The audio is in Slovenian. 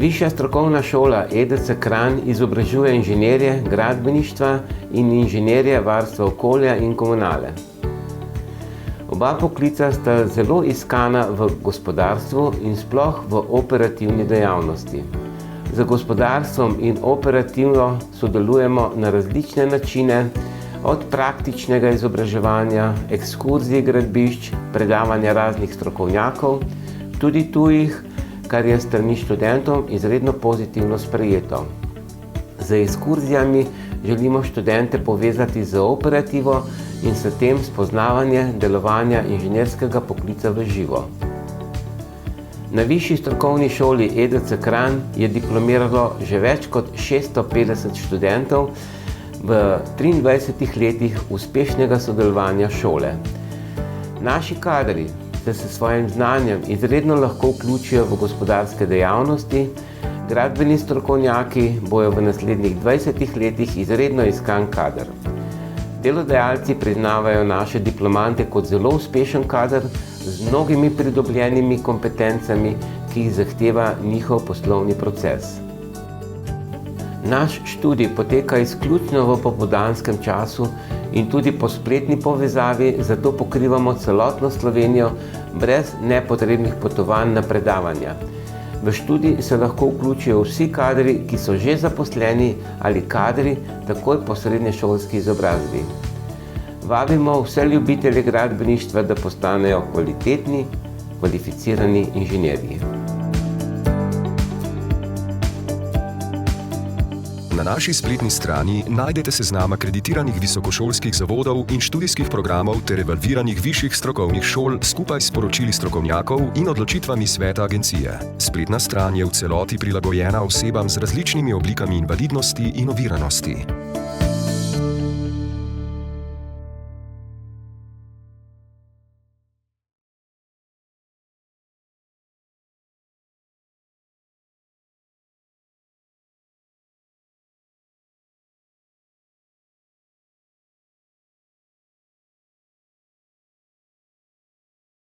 Višja strokovna šola EDC Kranj izobražuje inženirje gradbeništva in inženirje varstva okolja in komunale. Oba poklica sta zelo iskana v gospodarstvu in sploh v operativni dejavnosti. Z gospodarstvom in operativno sodelujemo na različne načine, od praktičnega izobraževanja, ekskurzij gradbišč, predavanja raznih strokovnjakov, tudi tujih, kar je s strani študentom izredno pozitivno sprejeto. Z ekskurzijami želimo študente povezati z operativo in s tem spoznavanje delovanja inženirskega poklica v živo. Na Višji strokovni šoli EDC Kranj je diplomiralo že več kot 650 študentov v 23 letih uspešnega sodelovanja šole. Naši kadri se s svojim znanjem izredno lahko vključijo v gospodarske dejavnosti, gradbeni strokovnjaki bojo v naslednjih 20 letih izredno iskan kader. Delodajalci priznavajo naše diplomante kot zelo uspešen kader z mnogimi pridobljenimi kompetencami, ki jih zahteva njihov poslovni proces. Naš študij poteka izključno v popoldanskem času in tudi po spletni povezavi, zato pokrivamo celotno Slovenijo brez nepotrebnih potovanj na predavanja. V študij se lahko vključijo vsi kadri, ki so že zaposleni ali kadri takoj po srednješolski izobrazbi. Vabimo vse ljubitelje gradbeništva, da postanejo kvalitetni, kvalificirani inženirji. Na naši spletni strani najdete seznam akreditiranih visokošolskih zavodov in študijskih programov ter evalviranih višjih strokovnih šol skupaj s poročili strokovnjakov in odločitvami sveta agencije. Spletna stran je v celoti prilagojena osebam z različnimi oblikami invalidnosti in oviranosti.